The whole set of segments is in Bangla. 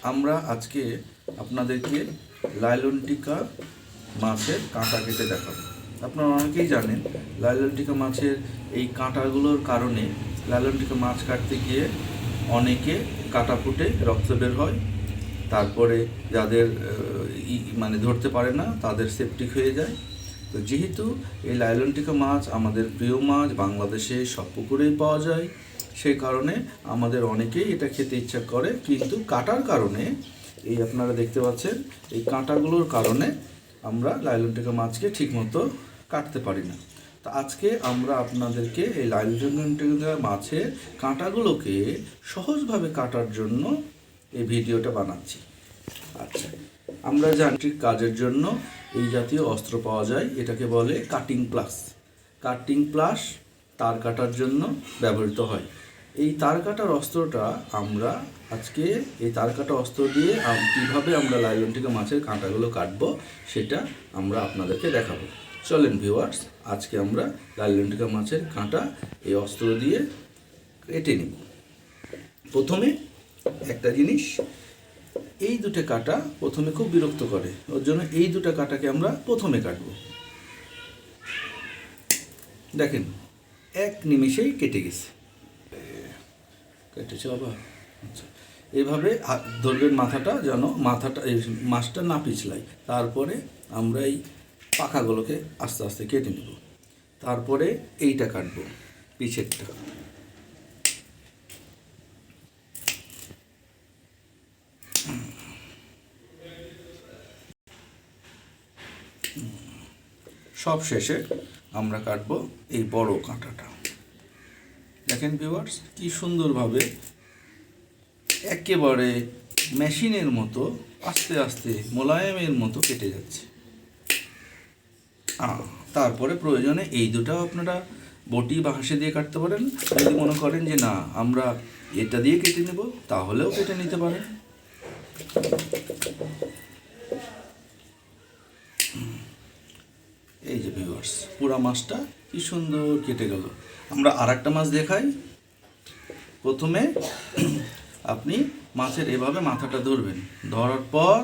আমরা আজকে আপনাদেরকে লাইলন টিকা মাছের কাঁটা কেটে দেখাবো। আপনারা অনেকেই জানেন লাইলন টিকা মাছের এই কাঁটাগুলোর কারণে লাইলন টিকা মাছ কাটতে গিয়ে অনেকে কাটা ফুটে রক্ত বের হয়। তারপরে যাদের ধরতে পারে না তাদের সেপটিক হয়ে যায়। তো যেহেতু এই লাইলন টিকা মাছ আমাদের প্রিয় মাছ, বাংলাদেশে সব পুকুরেই পাওয়া যায়, সেই কারণে আমাদের অনেকেই এটা খেতে ইচ্ছা করে, কিন্তু কাটার কারণে এই আপনারা দেখতে পাচ্ছেন এই কাঁটাগুলোর কারণে আমরা লাইলন টিকা মাছকে ঠিকমতো কাটতে পারি না। তো আজকে আমরা আপনাদেরকে এই লাইলন টিকা মাছের কাঁটাগুলোকে সহজভাবে কাটার জন্য এই ভিডিওটা বানাচ্ছি। আচ্ছা, আমরা যান্ত্রিক কাজের জন্য এই জাতীয় অস্ত্র পাওয়া যায়, এটাকে বলে কাটিং প্লাস। কাটিং প্লাস তার কাটার জন্য ব্যবহৃত হয়। এই তার কাটার অস্ত্রটা আমরা আজকে এই তার কাটা অস্ত্র দিয়ে কীভাবে আমরা লাইলন টিকা মাছের কাঁটাগুলো কাটবো সেটা আমরা আপনাদেরকে দেখাবো। চলেন ভিউয়ার্স, আজকে আমরা লাইলন টিকা মাছের কাঁটা এই অস্ত্র দিয়ে কেটে নিব। প্রথমে একটা জিনিস, এই দুটো কাঁটা প্রথমে খুব বিরক্ত করে, ওর জন্য এই দুটো কাঁটাকে আমরা প্রথমে কাটব। দেখেন এক নিমিষেই কেটে গেছে, কেটেছে আবার। আচ্ছা, এইভাবে ধরবেন মাথাটা, যেন এই মাছটা না পিছলাই। তারপরে আমরা এই পাখাগুলোকে আস্তে আস্তে কেটে নেব। তারপরে এইটা কাটবো, পিছেরটা। সব শেষে আমরা কাটবো এই বড় কাঁটাটা। দেখেন ভিউয়ার্স, কি সুন্দরভাবে একেবারে মেশিনের মতো আস্তে আস্তে মোলায়েমের মতো কেটে যাচ্ছে। তারপরে প্রয়োজনে এই দুটাও আপনারা বটি বা হাঁসে দিয়ে কাটতে পারেন। যদি মনে করেন যে না আমরা এটা দিয়ে কেটে নেব, তাহলেও কেটে নিতে পারেন। এই যে ভিউয়ার্স, পুরা মাছটা কি সুন্দর কেটে গেল। আমরা আর একটা মাছ দেখাই। প্রথমে আপনি মাছের এভাবে মাথাটা ধরবেন, ধরার পর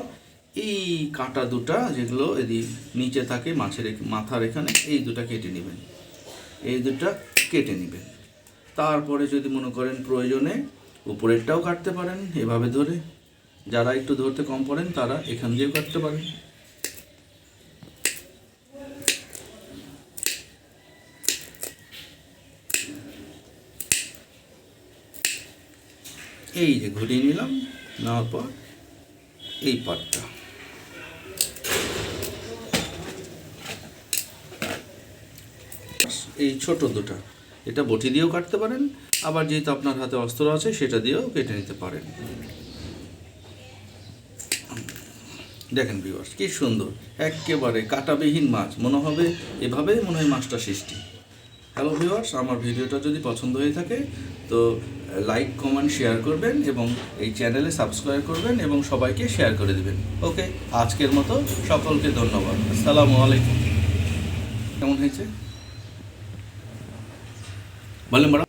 এই কাঁটা দুটা যেগুলো এদিক নিচে থাকে মাছের মাথার এখানে, এই দুটা কেটে নেবেন, এই দুটা কেটে নেবেন। তারপরে যদি মনে করেন প্রয়োজনে উপরেরটাও কাটতে পারেন এভাবে ধরে। যারা একটু ধরতে কম পারেন তারা এখান দিয়েও কাটতে পারেন। এই যে ঘুরিয়ে নিলাম, নেওয়ার পর এই পাটটা এই ছোট দুটা, এটা বটি দিয়েও কাটতে পারেন, আবার যেহেতু আপনার হাতে অস্ত্র আছে সেটা দিয়েও কেটে নিতে পারেন। দেখেন ভিউয়ার্স, কি সুন্দর একেবারে কাঁটাবিহীন মাছ, মনে হবে এভাবেই মনে হয় মাছটা সৃষ্টি। হ্যালো ভিউয়ার্স, আমার ভিডিওটা যদি পছন্দ হয়ে থাকে তো লাইক, কমেন্ট, শেয়ার করবেন এবং এই চ্যানেলে সাবস্ক্রাইব করবেন এবং সবাইকে শেয়ার করে দেবেন। ওকে, আজকের মতো সকলকে ধন্যবাদ। আসসালামু আলাইকুম। কেমন হয়েছে বলেন বড়?